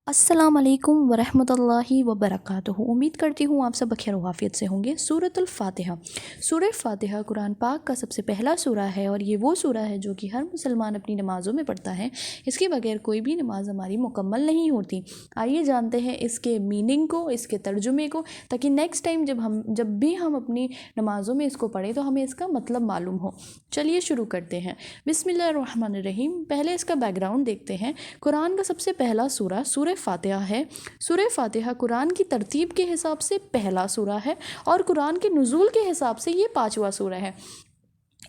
अस्सलाम वालेकुम वरहमतुल्लाहि वबरकातुहू। उम्मीद करती हूँ आप सब बखैर वाफ़ियत से होंगे। सूरतुल फ़ातिहा। सूरह फ़ातिहा कुरान पाक का सबसे पहला सूरा है और ये वो सूरा है जो कि हर मुसलमान अपनी नमाज़ों में पढ़ता है। इसके बगैर कोई भी नमाज हमारी मुकम्मल नहीं होती। आइए जानते हैं इसके मीनिंग को, इसके तर्जुमे को, ताकि नेक्स्ट टाइम जब भी हम अपनी नमाज़ों में इसको पढ़ें तो हमें इसका मतलब मालूम हो। चलिए शुरू करते हैं। बिस्मिल्लाहिर्रहमानिर्रहीम। पहले इसका बैकग्राउंड देखते हैं। कुरान का सबसे पहला सूरा सूरह फ़ातिहा है। सूरह फ़ातिहा कुरान की तरतीब के हिसाब से पहला सूरा है और कुरान के नुज़ूल के हिसाब से ये 5वां सूरा है।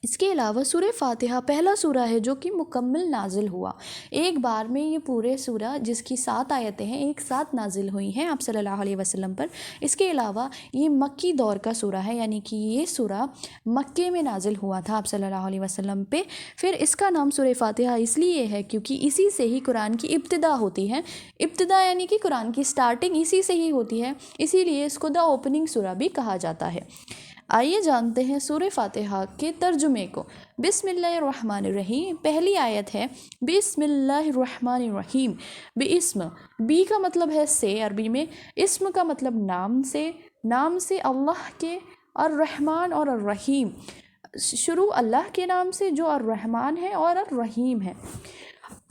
इसके अलावा सूरह फ़ातिहा पहला सूरा है जो कि मुकम्मल नाजिल हुआ। एक बार में ये पूरे सूरा जिसकी 7 आयतें हैं एक साथ नाजिल हुई हैं आप सल्लल्लाहु अलैहि वसल्लम पर। इसके अलावा ये मक्की दौर का सूरा है, यानी कि ये सूरा मक्के में नाजिल हुआ था आप सल्लल्लाहु अलैहि वसल्लम पे। फिर इसका नाम सूरह फ़ातिहा इसलिए है क्योंकि इसी से ही कुरान की इब्तिदा होती है। इब्तिदा यानी कि कुरान की स्टार्टिंग इसी से ही होती है, इसीलिए इसको द ओपनिंग सूरा भी कहा जाता है। आइए जानते हैं सूरह फ़ातिहा के तर्जुमे को। बिस्मिल्लाहिर्रहमानिर्रहीम। पहली आयत है बिस्मिल्लाहिर्रहमानिर्रहीम। बिस्म, बी का मतलब है से अरबी में, इस्म का मतलब नाम से अल्लाह के, अर्रहमान और अर्रहीम। शुरू अल्लाह के नाम से जो अर्रहमान है और अर्रहीम है।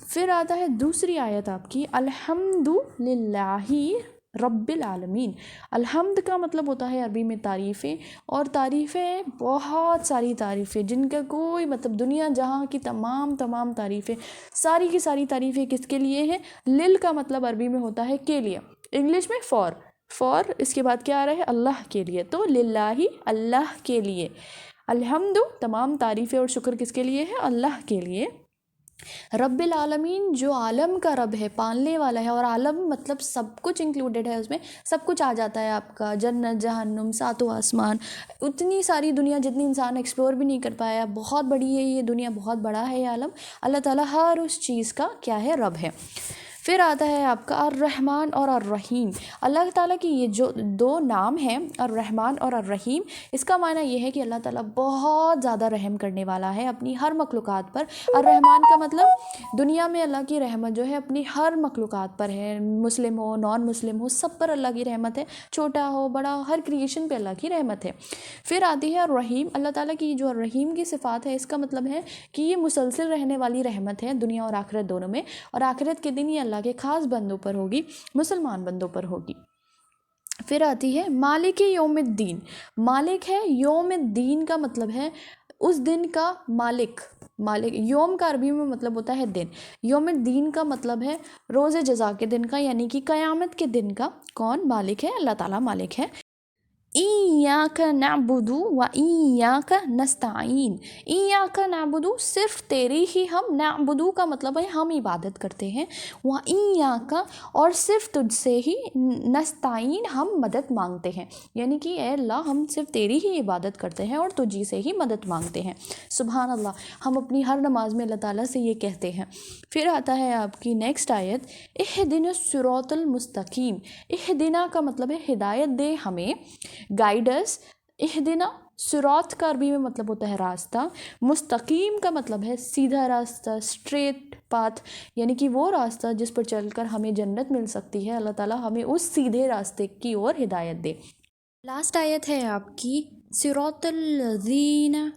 फिर आता है दूसरी आयत आपकी अल्हम्दुलिल्लाहि रब्बिल आलमीन। अल्हम्द का मतलब होता है अरबी में तारीफ़ें, और तारीफ़ें बहुत सारी तारीफ़ें जिनका कोई मतलब, दुनिया जहाँ की तमाम तारीफ़ें, सारी की सारी तारीफ़ें किसके लिए हैं? लिल का मतलब अरबी में होता है के लिए, इंग्लिश में फॉर, इसके बाद क्या आ रहा है? अल्लाह के लिए, तो लिल्लाही अल्लाह के लिए। अल्हम्दु तमाम तारीफ़ें और शुक्र किसके लिए है? अल्लाह के लिए। रब्बिल आलमीन जो आलम का रब है, पालने वाला है, और आलम मतलब सब कुछ इंक्लूडेड है, उसमें सब कुछ आ जाता है आपका, जन्नत जहन्नुम सातों आसमान, उतनी सारी दुनिया जितनी इंसान एक्सप्लोर भी नहीं कर पाया, बहुत बड़ी है ये दुनिया, बहुत बड़ा है ये आलम। अल्लाह ताला हर उस चीज़ का क्या है? रब है। फिर आता है आपका अर्रहमान और अर्रहीम। अल्लाह ताला की ये जो दो नाम हैं अर्रहमान और अर्रहीम, इसका माना ये है कि अल्लाह ताला बहुत ज़्यादा रहम करने वाला है अपनी हर मखलूक़ात पर। अर्रहमान का मतलब दुनिया में अल्लाह की रहमत जो है अपनी हर मखलूक़ात पर है, मुस्लिम हो नॉन मुस्लिम हो सब पर अल्लाह की रहमत है, छोटा हो बड़ा, हर क्रिएशन पे अल्लाह की रहमत है। फिर आती है अर्रहीम। अल्लाह ताला की जो अर्रहीम की सिफ़ात है इसका मतलब है कि ये मुसलसल रहने वाली रहमत है दुनिया और आखिरत दोनों में, और आखिरत के दिन ये अल्लाह के ख़ास बंदों पर होगी, मुसलमान बंदों पर होगी। फिर आती है मालिक यौमिद्दीन। मालिक है, यौमिद्दीन का मतलब है उस दिन का मालिक। योम का अरबी में मतलब होता है दिन, यौमिद्दीन का मतलब है रोज़े जज़ा के दिन का, यानी कि क़यामत के दिन का। कौन मालिक है? अल्लाह ताला मालिक है। इय्याका नअबुदु व इय्याका नस्तईन। इय्याका नअबुदु सिर्फ तेरी ही हम, नअबुदु का मतलब है हम इबादत करते हैं, व इय्याका और सिर्फ तुझसे ही, नस्तईन हम मदद मांगते हैं, यानी कि ए अल्लाह हम सिर्फ तेरी ही इबादत करते हैं और तुझी से ही मदद मांगते हैं। सुभान अल्लाह, हम अपनी हर नमाज में अल्लाह ताला से ये कहते हैं। फिर आता है आपकी नेक्स्ट आयत इहदिनस सिरातल मुस्तकीम। इहदिना का मतलब है हिदायत दे हमें, गाइडस। इहदिना सिरात का अरबी में मतलब होता है रास्ता, मुस्तकीम का मतलब है सीधा रास्ता, स्ट्रेट पाथ, यानी कि वो रास्ता जिस पर चलकर हमें जन्नत मिल सकती है। अल्लाह ताला हमें उस सीधे रास्ते की ओर हिदायत दे। लास्ट आयत है आपकी सिरातल्लज़ीना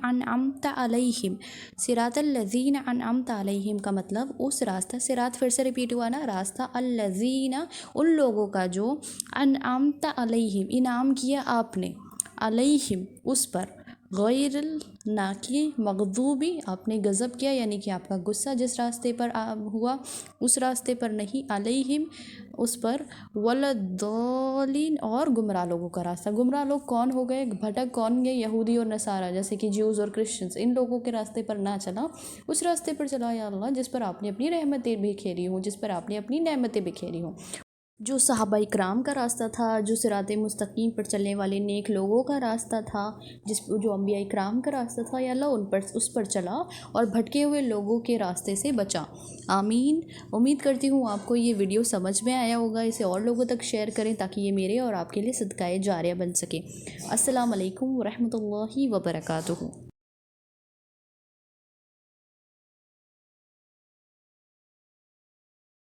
अनअमता अलैहिम। सिरातल्लज़ीना अनअमता अलैहिम का मतलब उस रास्ता, सिरात फिर से रिपीट हुआ ना, रास्ता, अल्लज़ीना उन लोगों का जो, अनअमता अलैहिम इनाम किया आपने, अलैहिम उस पर, गैरिल ना कि मग़ज़ूबी आपने गज़ब किया, यानी कि आपका गुस्सा जिस रास्ते पर हुआ उस रास्ते पर नहीं, अलैहिम उस पर, वलद्दालिन और गुमराह लोगों का रास्ता। गुमराह लोग कौन हो गए? भटक कौन गए? यहूदी और नसारा, जैसे कि ज्यूज़ और क्रिश्चियंस, इन लोगों के रास्ते पर ना चला, उस रास्ते पर चला या अल्लाह जिस पर आपने अपनी रहमतें बिखेरी हों, जिस पर आपने अपनी नेमतें बिखेरी हों। जो सहाबा इकराम का रास्ता था, जो सिराते मुस्तकीम पर चलने वाले नेक लोगों का रास्ता था, जो अंबिया इकराम का रास्ता था, या अल्लाह उस पर चला और भटके हुए लोगों के रास्ते से बचा। आमीन। उम्मीद करती हूँ आपको ये वीडियो समझ में आया होगा। इसे और लोगों तक शेयर करें ताकि ये मेरे और आपके लिए सदकाए जारिया बन सके। अस्सलाम वालेकुम व रहमतुल्लाहि व बरकातुहू।